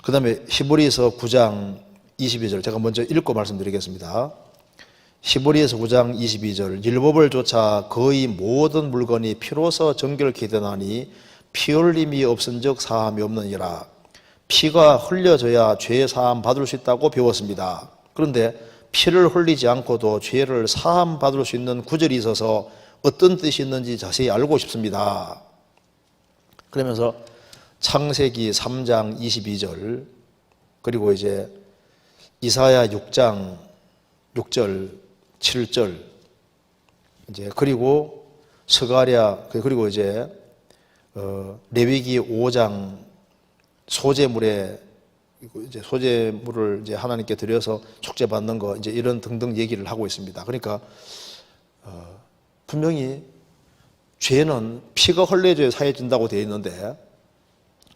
그 다음에 히브리서 9장 22절 제가 먼저 읽고 말씀드리겠습니다. 히브리서 9장 22절 율법을 좇아 거의 모든 물건이 피로서 정결케 되나니 피 흘림이 없은즉 사함이 없느니라. 피가 흘려져야 죄 사함 받을 수 있다고 배웠습니다. 그런데 피를 흘리지 않고도 죄를 사함 받을 수 있는 구절이 있어서 어떤 뜻이 있는지 자세히 알고 싶습니다. 그러면서 창세기 3장 22절 그리고 이제 이사야 6장 6절 7절 이제 그리고 스가랴 그리고 이제 레위기 5장 소제물에 이제 소제물을 이제 하나님께 드려서 축제 받는 거 이제 이런 등등 얘기를 하고 있습니다. 그러니까 분명히 죄는 피가 흘려져야 사해진다고 되어 있는데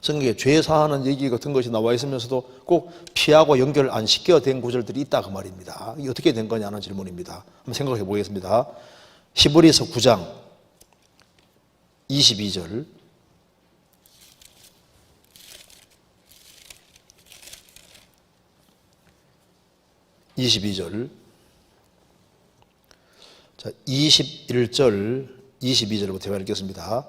성경에 죄 사하는 얘기 같은 것이 나와 있으면서도 꼭 피하고 연결 안 시켜된 구절들이 있다 그 말입니다. 이게 어떻게 된 거냐는 질문입니다. 한번 생각해 보겠습니다. 히브리서 9장 22절 자, 21절 22절부터 읽겠습니다.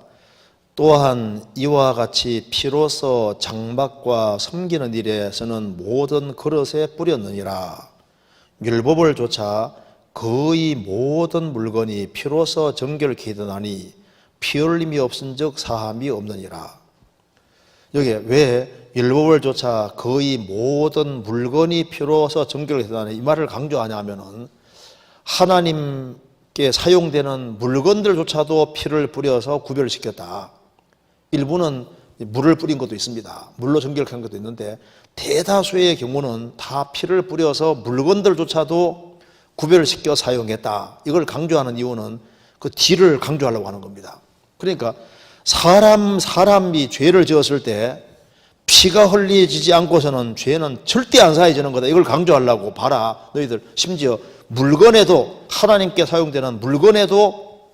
또한 이와 같이 피로써 장막과 섬기는 일에서는 모든 그릇에 뿌렸느니라. 율법을 좇아 거의 모든 물건이 피로써 정결케 되나니 피 흘림이 없은즉 사함이 없느니라. 여기에 왜 율법을 좇아 거의 모든 물건이 피로써 정결케 되나니 이 말을 강조하냐 하면은 하나님께 사용되는 물건들조차도 피를 뿌려서 구별시켰다. 일부는 물을 뿌린 것도 있습니다. 물로 정결한 것도 있는데 대다수의 경우는 다 피를 뿌려서 물건들조차도 구별시켜 사용했다. 이걸 강조하는 이유는 그 뒤를 강조하려고 하는 겁니다. 그러니까 사람이 죄를 지었을 때 피가 흘리지 않고서는 죄는 절대 안 사해지는 거다. 이걸 강조하려고 봐라. 너희들 심지어 물건에도 하나님께 사용되는 물건에도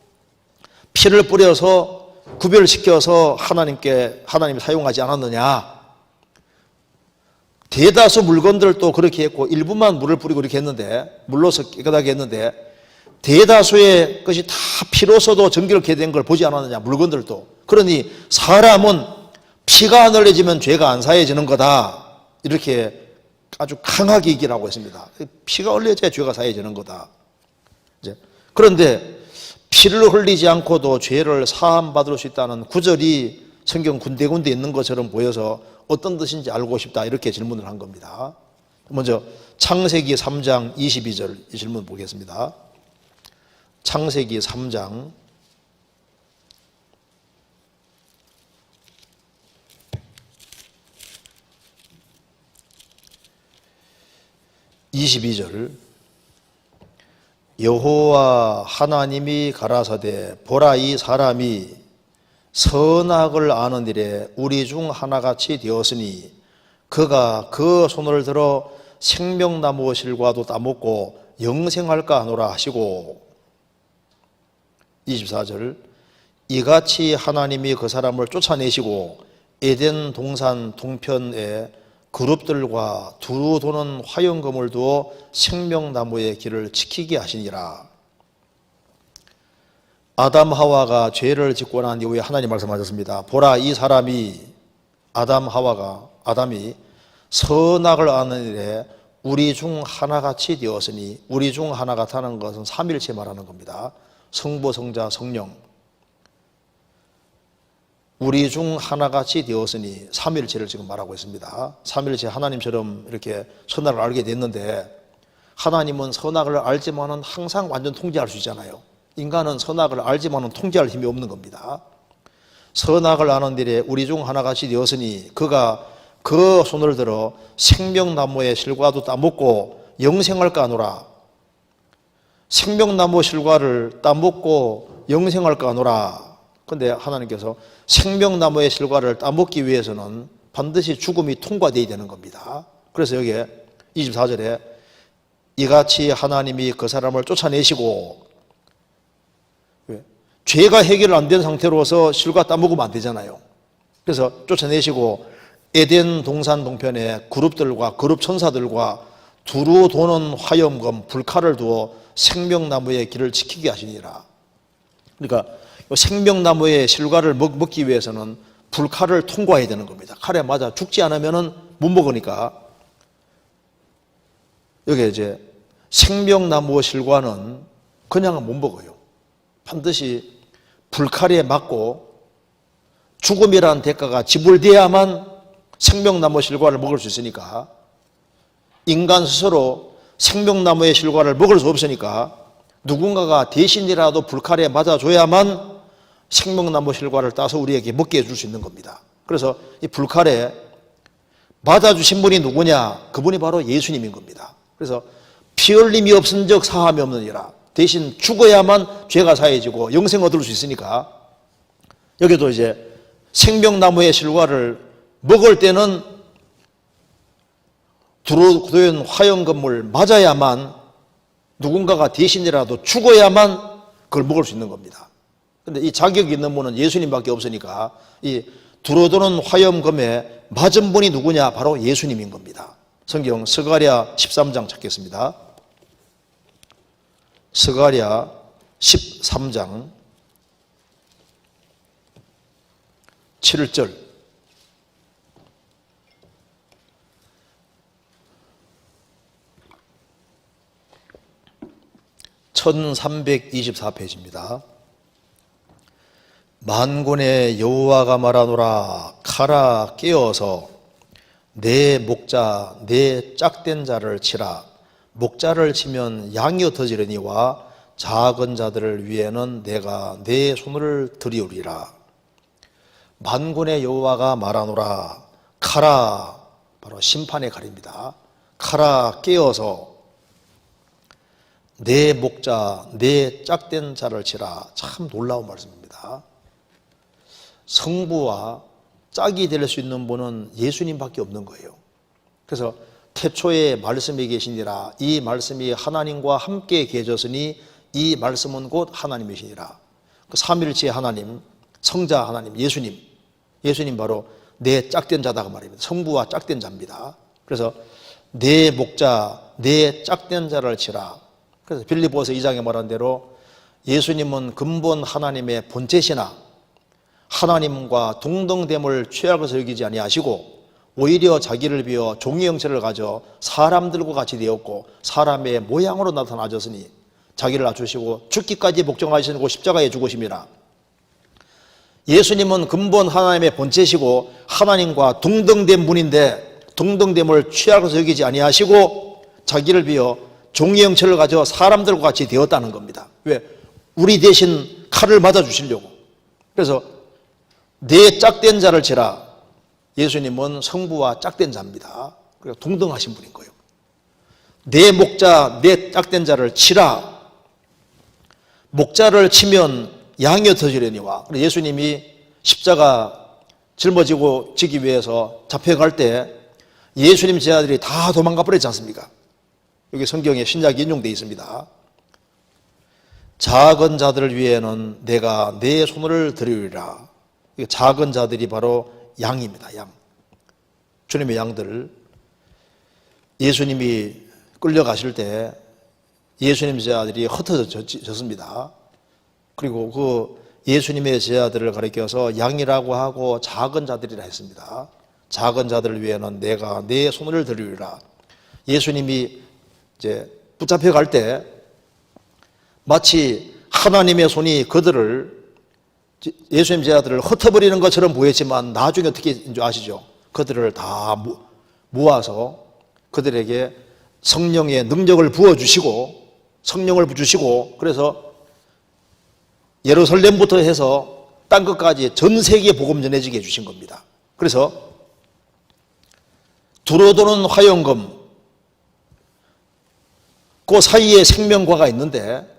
피를 뿌려서 구별시켜서 하나님이 사용하지 않았느냐. 대다수 물건들도 그렇게 했고 일부만 물을 뿌리고 이렇게 했는데 물로서 깨끗하게 했는데 대다수의 것이 다 피로서도 정결케 된 걸 보지 않았느냐. 물건들도. 그러니 사람은 피가 안 흘려지면 죄가 안 사해지는 거다. 이렇게 아주 강하게 얘기를 하고 있습니다. 피가 흘려져야 죄가 사해지는 거다. 그런데 피를 흘리지 않고도 죄를 사함받을 수 있다는 구절이 성경 군데군데 있는 것처럼 보여서 어떤 뜻인지 알고 싶다 이렇게 질문을 한 겁니다. 먼저 창세기 3장 22절 이 질문 보겠습니다. 창세기 3장 22절 여호와 하나님이 가라사대 보라 이 사람이 선악을 아는 일에 우리 중 하나같이 되었으니 그가 그 손을 들어 생명나무 실과도 따먹고 영생할까 하노라 하시고 24절 이같이 하나님이 그 사람을 쫓아내시고 에덴 동산 동편에 그룹들과 두루 도는 화염검을 두어 생명나무의 길을 지키게 하시니라. 아담 하와가 죄를 짓고 난 이후에 하나님 말씀하셨습니다. 보라 이 사람이 아담이 선악을 아는 일에 우리 중 하나같이 되었으니 우리 중 하나 같다는 것은 삼일체 말하는 겁니다. 성부 성자 성령 우리 중 하나같이 되었으니 삼일체를 지금 말하고 있습니다. 삼일체 하나님처럼 이렇게 선악을 알게 됐는데 하나님은 선악을 알지만은 항상 완전 통제할 수 있잖아요. 인간은 선악을 알지만은 통제할 힘이 없는 겁니다. 선악을 아는 일에 우리 중 하나같이 되었으니 그가 그 손을 들어 생명나무의 실과도 따먹고 영생할까 하노라. 생명나무 실과를 따먹고 영생할까 하노라. 그런데 하나님께서 생명나무의 실과를 따먹기 위해서는 반드시 죽음이 통과되어야 되는 겁니다. 그래서 여기에 24절에 이같이 하나님이 그 사람을 쫓아내시고 죄가 해결 안 된 상태로서 실과 따먹으면 안 되잖아요. 그래서 쫓아내시고 에덴 동산 동편에 그룹들과 그룹 천사들과 두루 도는 화염검 불칼을 두어 생명나무의 길을 지키게 하시니라. 그러니까 생명나무의 실과를 먹기 위해서는 불칼을 통과해야 되는 겁니다. 칼에 맞아 죽지 않으면 못 먹으니까. 여기 이제 생명나무의 실과는 그냥은 못 먹어요. 반드시 불칼에 맞고 죽음이라는 대가가 지불돼야만 생명나무 실과를 먹을 수 있으니까, 인간 스스로 생명나무의 실과를 먹을 수 없으니까 누군가가 대신이라도 불칼에 맞아줘야만 생명나무 실과를 따서 우리에게 먹게 해줄 수 있는 겁니다. 그래서 이 불칼에 맞아주신 분이 누구냐? 그분이 바로 예수님인 겁니다. 그래서 피 흘림이 없은 적 사함이 없느니라. 대신 죽어야만 죄가 사해지고 영생 얻을 수 있으니까, 여기도 이제 생명나무의 실과를 먹을 때는 두루도연 화염검을 맞아야만, 누군가가 대신이라도 죽어야만 그걸 먹을 수 있는 겁니다. 그런데 이 자격이 있는 분은 예수님밖에 없으니까 이 두루도는 화염검에 맞은 분이 누구냐? 바로 예수님인 겁니다. 성경 스가랴 13장 찾겠습니다. 스가랴 13장 7절. (1324페이지입니다) 만군의 여호와가 말하노라. 칼아 깨어서 내 목자 내 짝된 자를 치라. 목자를 치면 양이 흩어지려니와 작은 자들을 위해는 내가 내 손을 들이우리라. 만군의 여호와가 말하노라. 칼아, 바로 심판의 칼입니다. 칼아 깨어서 내 목자 내 짝된 자를 치라. 참 놀라운 말씀입니다. 성부와 짝이 될 수 있는 분은 예수님밖에 없는 거예요. 그래서 태초에 말씀이 계시니라. 이 말씀이 하나님과 함께 계셨으니 이 말씀은 곧 하나님이시니라. 그 삼일체의 하나님, 성자 하나님, 예수님 바로 내 짝된 자다가 말입니다. 성부와 짝된 자입니다. 그래서 내 목자 내 짝된 자를 치라. 그래서 빌립보서 2장에 말한 대로 예수님은 근본 하나님의 본체시나 하나님과 동등됨을 취약해서 여기지 아니하시고 오히려 자기를 비워 종의 형체를 가져 사람들과 같이 되었고 사람의 모양으로 나타나셨으니 자기를 낮추시고 죽기까지 복종하시고 십자가에 죽으심이라. 예수님은 근본 하나님의 본체시고 하나님과 동등된 분인데 동등됨을 취약해서 여기지 아니하시고 자기를 비워 종의 형체를 가져 사람들과 같이 되었다는 겁니다. 왜? 우리 대신 칼을 맞아주시려고. 그래서 내 짝된 자를 치라. 예수님은 성부와 짝된 자입니다. 그리고 동등하신 분인 거예요. 내 목자 내 짝된 자를 치라. 목자를 치면 양이 흩어지려니와. 예수님이 십자가 짊어지고 지기 위해서 잡혀갈 때 예수님 제자들이 다 도망가 버렸지 않습니까? 여기 성경에 신약이 인용되어 있습니다. 작은 자들을 위해는 내가 내 손을 들이리라. 작은 자들이 바로 양입니다. 양. 주님의 양들. 예수님이 끌려가실 때 예수님 제자들이 흩어졌습니다. 그리고 그 예수님의 제자들을 가리켜서 양이라고 하고 작은 자들이라 했습니다. 작은 자들을 위해는 내가 내 손을 들이리라. 예수님이 이제 붙잡혀 갈 때 마치 하나님의 손이 그들을, 예수님 제자들을 흩어버리는 것처럼 보였지만 나중에 어떻게 아시죠? 그들을 다 모아서 그들에게 성령의 능력을 부어주시고 성령을 주시고, 그래서 예루살렘부터 해서 땅끝까지 전 세계에 복음 전해지게 해주신 겁니다. 그래서 두루도는 화염검, 그 사이에 생명과가 있는데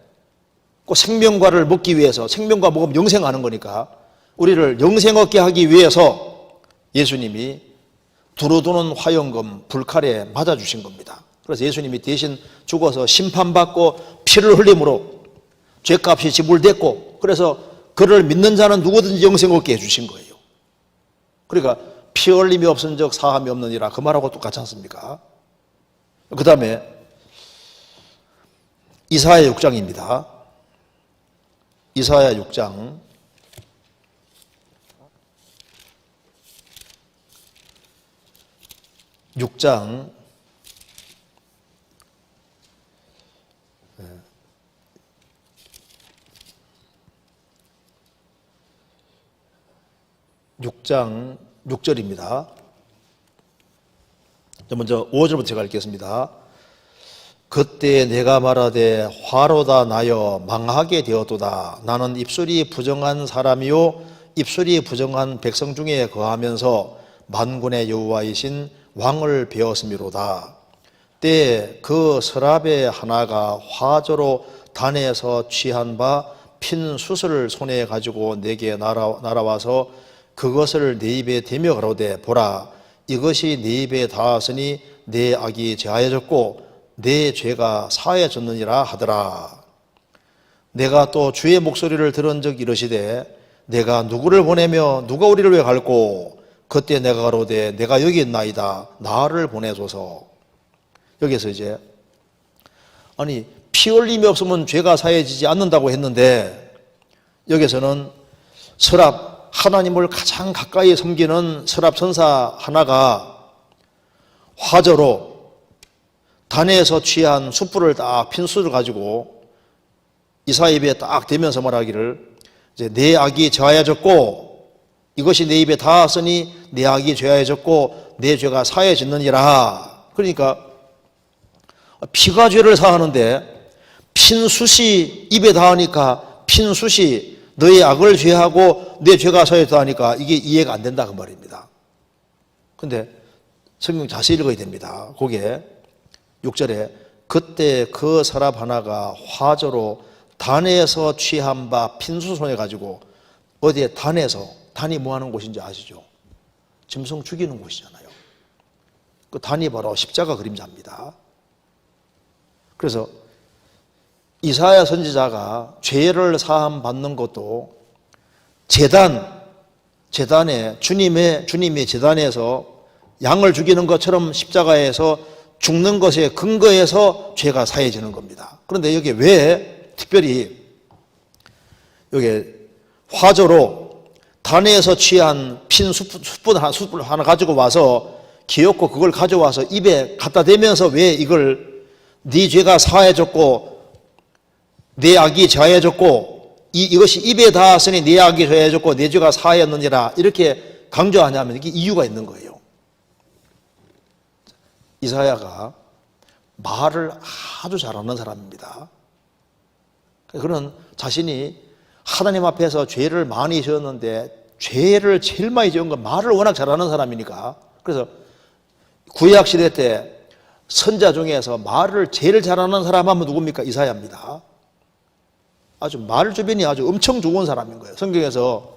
그 생명과를 먹기 위해서, 생명과 먹으면 영생하는 거니까 우리를 영생 얻게 하기 위해서 예수님이 두루도는 화염검 불칼에 맞아주신 겁니다. 그래서 예수님이 대신 죽어서 심판받고 피를 흘림으로 죄값이 지불됐고, 그래서 그를 믿는 자는 누구든지 영생 얻게 해주신 거예요. 그러니까 피 흘림이 없은 적 사함이 없느니라. 그 말하고 똑같지 않습니까? 그 다음에 이사야 6장입니다. 이사야 6장 6장 6장 6절입니다. 먼저 5절부터 제가 읽겠습니다. 그때 내가 말하되 화로다 나여 망하게 되었도다. 나는 입술이 부정한 사람이요 입술이 부정한 백성 중에 거하면서 만군의 여호와이신 왕을 배웠음이로다. 때에 그 서랍의 하나가 화조로 단에서 취한 바 핀 숯을 손에 가지고 내게 날아와서 그것을 내 입에 대며 가로되 보라 이것이 내 입에 닿았으니 내 악이 제하여졌고 내 죄가 사해졌느니라 하더라. 내가 또 주의 목소리를 들은 적 이르시되 내가 누구를 보내며 누가 우리를 왜 갈고 그때 내가 가로되 내가 여기 있나이다 나를 보내소서. 여기서 이제 아니 피 흘림이 없으면 죄가 사해지지 않는다고 했는데 여기서는 서랍 하나님을 가장 가까이 섬기는 서랍 천사 하나가 화저로 단에서 취한 숯불을 딱 핀숯을 가지고 이사야 입에 딱 대면서 말하기를 이제 내 악이 제하여졌고 이것이 내 입에 닿았으니 내 악이 제하여졌고 내 죄가 사해졌느니라. 그러니까 피가 죄를 사하는데 핀숯이 입에 닿으니까 핀숯이 너의 악을 죄하고 내 죄가 사해졌다 하니까 이게 이해가 안 된다 그 말입니다. 근데 성경 자세히 읽어야 됩니다. 거기에 6절에 그때 그 서랍 하나가 화조로 단에서 취한 바 핀수 손에 가지고 어디에 단에서 단이 뭐 하는 곳인지 아시죠? 짐승 죽이는 곳이잖아요. 그 단이 바로 십자가 그림자입니다. 그래서 이사야 선지자가 죄를 사함 받는 것도 재단에 주님의 재단에서 양을 죽이는 것처럼 십자가에서 죽는 것에 근거해서 죄가 사해지는 겁니다. 그런데 여기 왜 특별히 여기 화조로 단에서 취한 핀 숯불 하나 가지고 와서 기었고 그걸 가져와서 입에 갖다 대면서 왜 이걸 네 죄가 사해졌고 내 악이 제하여졌고 이것이 입에 닿았으니 내 악이 제하여졌고 내 죄가 사하였느니라 이렇게 강조하냐면 이게 이유가 있는 거예요. 이사야가 말을 아주 잘하는 사람입니다. 그는 자신이 하나님 앞에서 죄를 많이 지었는데 죄를 제일 많이 지은 건 말을 워낙 잘하는 사람이니까 그래서 구약 시대 때 선자 중에서 말을 제일 잘하는 사람 하면 누굽니까? 이사야입니다. 아주 말 주변이 아주 엄청 좋은 사람인 거예요. 성경에서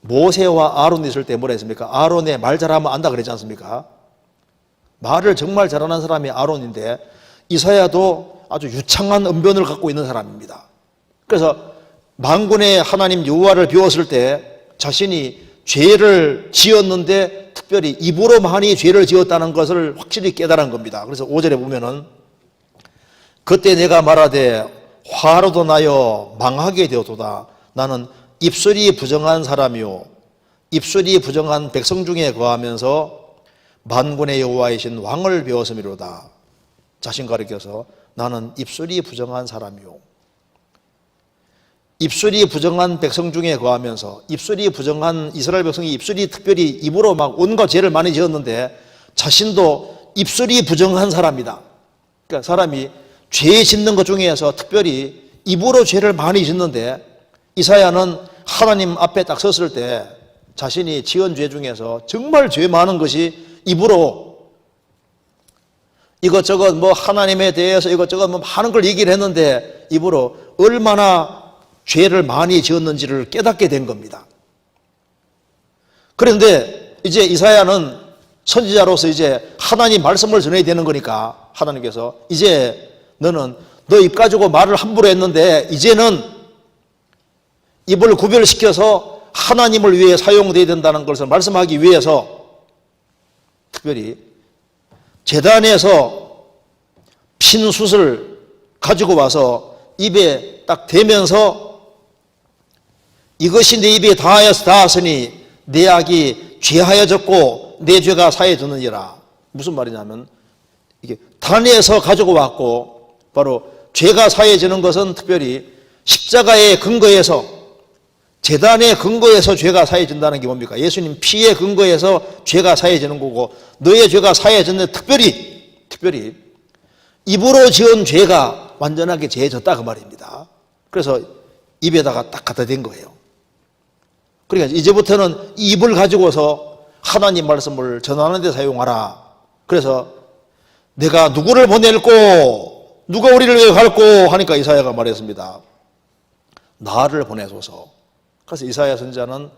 모세와 아론이 있을 때 뭐라 했습니까? 아론의 말 잘하면 안다 그랬지 않습니까? 말을 정말 잘하는 사람이 아론인데 이사야도 아주 유창한 언변을 갖고 있는 사람입니다. 그래서 만군의 하나님 여호와를 비웠을 때 자신이 죄를 지었는데 특별히 입으로 많이 죄를 지었다는 것을 확실히 깨달은 겁니다. 그래서 5절에 보면은 그때 내가 말하되 화로도 나여 망하게 되었도다. 나는 입술이 부정한 사람이요 입술이 부정한 백성 중에 거하면서 만군의 여호와이신 왕을 배웠음이로다. 자신 가리켜서 나는 입술이 부정한 사람이요 입술이 부정한 백성 중에 거하면서 입술이 부정한 이스라엘 백성이 입술이 특별히 입으로 막 온갖 죄를 많이 지었는데 자신도 입술이 부정한 사람이다. 그러니까 사람이 죄 짓는 것 중에서 특별히 입으로 죄를 많이 짓는데 이사야는 하나님 앞에 딱 섰을 때 자신이 지은 죄 중에서 정말 죄 많은 것이 입으로 이것저것 뭐 하나님에 대해서 이것저것 뭐 많은 걸 얘기를 했는데 입으로 얼마나 죄를 많이 지었는지를 깨닫게 된 겁니다. 그런데 이제 이사야는 선지자로서 이제 하나님 말씀을 전해야 되는 거니까 하나님께서 이제 너는 너 입 가지고 말을 함부로 했는데 이제는 입을 구별시켜서 하나님을 위해 사용되어야 된다는 것을 말씀하기 위해서 특별히 제단에서 핀 숯을 가지고 와서 입에 딱 대면서 이것이 내 입에 닿았으니 내 악이 죄하여졌고 내 죄가 사해졌느니라. 무슨 말이냐면 이게 단에서 가지고 왔고 바로 죄가 사해지는 것은 특별히 십자가의 근거에서 제단의 근거에서 죄가 사해진다는 게 뭡니까? 예수님 피의 근거에서 죄가 사해지는 거고 너의 죄가 사해졌는데 특별히 입으로 지은 죄가 완전하게 죄졌다 그 말입니다. 그래서 입에다가 딱 갖다 댄 거예요. 그러니까 이제부터는 입을 가지고서 하나님 말씀을 전하는 데 사용하라. 그래서 내가 누구를 보낼꼬 누가 우리를 위해 갈꼬 하니까 이사야가 말했습니다. 나를 보내소서. 그래서 이사야 선지자는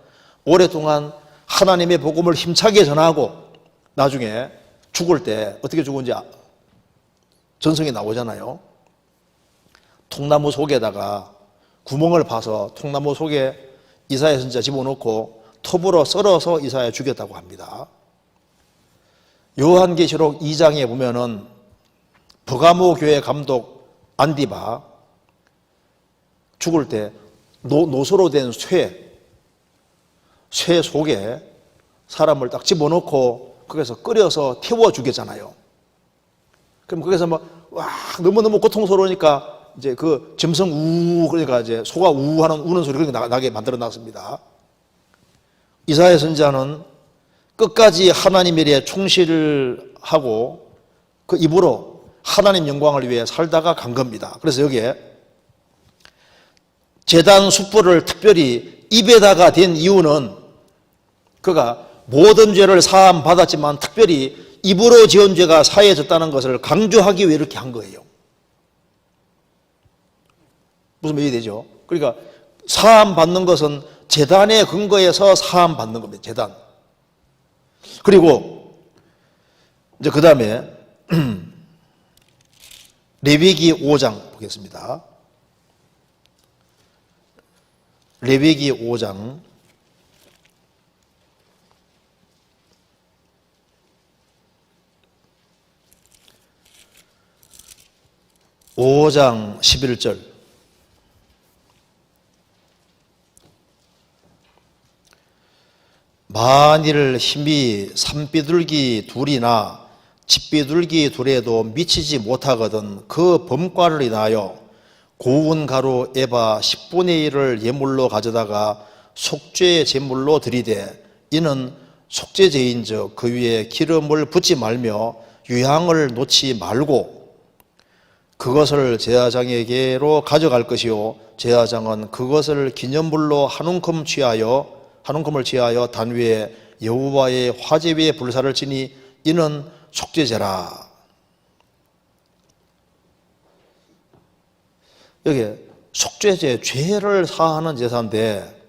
오랫동안 하나님의 복음을 힘차게 전하고 나중에 죽을 때 어떻게 죽은지 전성이 나오잖아요. 통나무 속에다가 구멍을 파서 통나무 속에 이사야 선지자 집어넣고 톱으로 썰어서 이사야 죽였다고 합니다. 요한계시록 2장에 보면은 버가모 교회 감독 안디바 죽을 때 노소로 된 쇠 속에 사람을 딱 집어넣고 거기서 끓여서 태워 죽였잖아요. 그럼 거기서 너무너무 고통스러우니까 이제 그 점성 우 그러니까 이제 소가 우하는 우는 소리 그렇게 나게 만들어 놨습니다. 이사야 선지자는 끝까지 하나님 일에 충실을 하고 그 입으로 하나님 영광을 위해 살다가 간 겁니다. 그래서 여기에 제단 숯불을 특별히 입에다가 댄 이유는 그가 모든 죄를 사함 받았지만 특별히 입으로 지은 죄가 사해졌다는 것을 강조하기 위해 이렇게 한 거예요. 무슨 말이 되죠? 그러니까 사함 받는 것은 제단의 근거에서 사함 받는 겁니다. 제단. 그리고 이제 그 다음에 레위기 5장 보겠습니다. 레위기 5장 11절 만일 힘이 산비둘기 둘이나 집비둘기 둘에도 미치지 못하거든 그 범과를 인하여 고운 가루 에바 10분의 1을 예물로 가져다가 속죄 제물로 드리되 이는 속죄제인즉 그 위에 기름을 붓지 말며 유향을 놓지 말고 그것을 제사장에게로 가져갈 것이요 제사장은 그것을 기념물로 한 움큼을 취하여 단 위에 여호와의 화제 위에 불사를 지니 이는 속죄제라. 여기 속죄제, 죄를 사하는 제사인데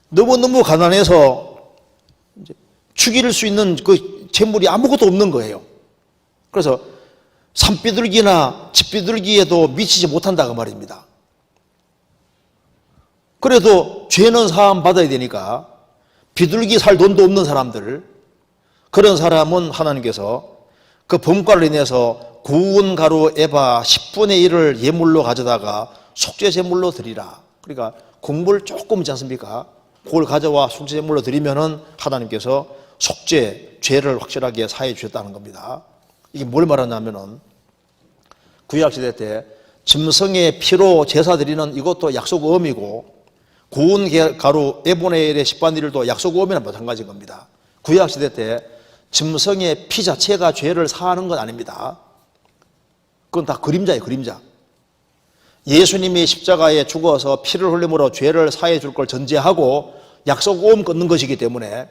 너무너무 가난해서 죽일 수 있는 그 재물이 아무것도 없는 거예요. 그래서 산비둘기나 집비둘기에도 미치지 못한다 그 말입니다. 그래도 죄는 사함 받아야 되니까 비둘기 살 돈도 없는 사람들, 그런 사람은 하나님께서 그 범과를 인해서 구운 가루 에바 10분의 1을 예물로 가져다가 속죄 제물로 드리라. 그러니까 국물 조금 있지 않습니까? 그걸 가져와 속죄 제물로 드리면은 하나님께서 속죄, 죄를 확실하게 사해 주셨다는 겁니다. 이게 뭘 말하냐면은 구약시대 때 짐승의 피로 제사 드리는 이것도 약속어음이고 구운 가루 에본의 1의 10분의 1도 약속어음이나 마찬가지인 겁니다. 구약시대 때 짐승의 피 자체가 죄를 사하는 건 아닙니다. 그건 다 그림자예요, 그림자. 예수님이 십자가에 죽어서 피를 흘림으로 죄를 사해 줄 걸 전제하고 약속오음 끊는 것이기 때문에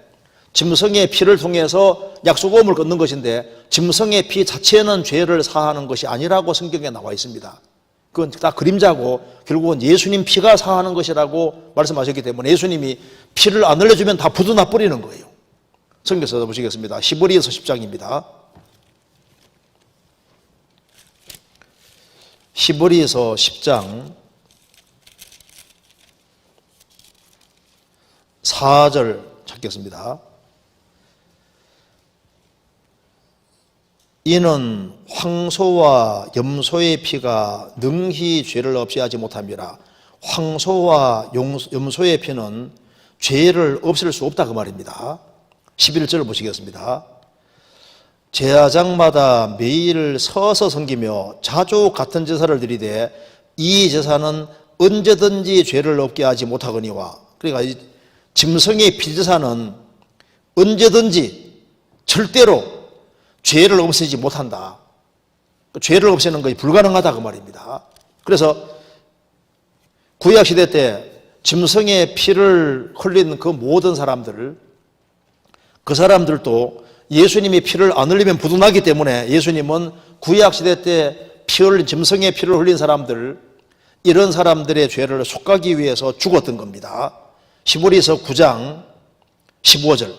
짐승의 피를 통해서 약속오음을 끊는 것인데 짐승의 피 자체는 죄를 사하는 것이 아니라고 성경에 나와 있습니다. 그건 다 그림자고 결국은 예수님 피가 사하는 것이라고 말씀하셨기 때문에 예수님이 피를 안 흘려주면 다 부도나 버리는 거예요. 성경 써보시겠습니다. 히브리서 10장입니다. 히브리서 10장 4절 찾겠습니다. 이는 황소와 염소의 피가 능히 죄를 없이 하지 못함이라. 황소와 염소의 피는 죄를 없앨 수 없다 그 말입니다. 11절 보시겠습니다. 제사장마다 매일 서서 섬기며 자주 같은 제사를 드리되 이 제사는 언제든지 죄를 없게 하지 못하거니와. 그러니까 이 짐승의 피제사는 언제든지 절대로 죄를 없애지 못한다. 죄를 없애는 것이 불가능하다 그 말입니다. 그래서 구약시대 때 짐승의 피를 흘린 그 모든 사람들, 그 사람들도 예수님이 피를 안 흘리면 부도나기 때문에 예수님은 구약시대 때 피 흘린 짐승의 피를 흘린 사람들, 이런 사람들의 죄를 속하기 위해서 죽었던 겁니다. 히브리서 9장 15절.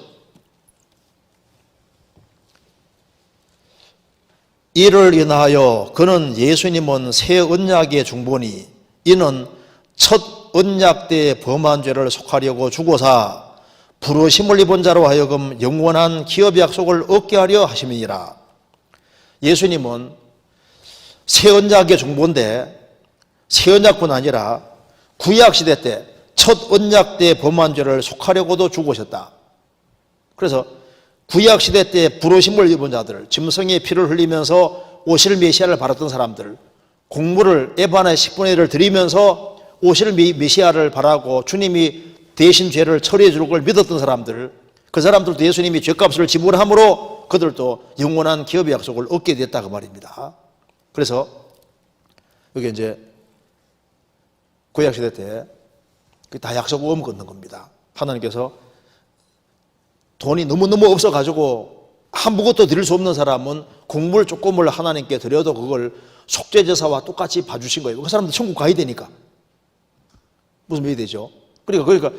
이를 인하여 그는 예수님은 새 언약의 중보니 이는 첫 언약 때 범한 죄를 속하려고 죽어사 부르심을 입은 자로 하여금 영원한 기업의 약속을 얻게 하려 하심이니라. 예수님은 새 언약의 중보인데 새 언약뿐 아니라 구약시대 때 첫 언약 때 범한 죄를 속하려고도 죽으셨다. 그래서 구약시대 때 부르심을 입은 자들, 짐승의 피를 흘리면서 오실 메시아를 바랐던 사람들, 곡물을 에바나의 10분의 1을 드리면서 오실 메시아를 바라고 주님이 대신 죄를 처리해 줄 걸 믿었던 사람들, 그 사람들도 예수님이 죄값을 지불함으로 그들도 영원한 기업의 약속을 얻게 됐다 그 말입니다. 그래서 여기 이제 구약시대 때 다 약속을 걷는 겁니다. 하나님께서 돈이 너무너무 없어가지고 아무것도 드릴 수 없는 사람은 곡물 조금을 하나님께 드려도 그걸 속죄제사와 똑같이 봐주신 거예요. 그 사람도 천국 가야 되니까. 무슨 말이 되죠? 그러니까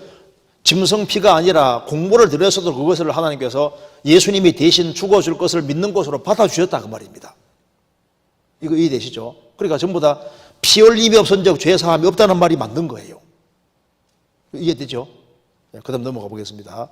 짐승 피가 아니라 곡물을 드려서도 그것을 하나님께서 예수님이 대신 죽어줄 것을 믿는 것으로 받아주셨다 그 말입니다. 이거 이해되시죠? 그러니까 전부 다 피 흘림이 없은 적 죄사함이 없다는 말이 맞는 거예요. 이해되죠? 그 다음 넘어가 보겠습니다.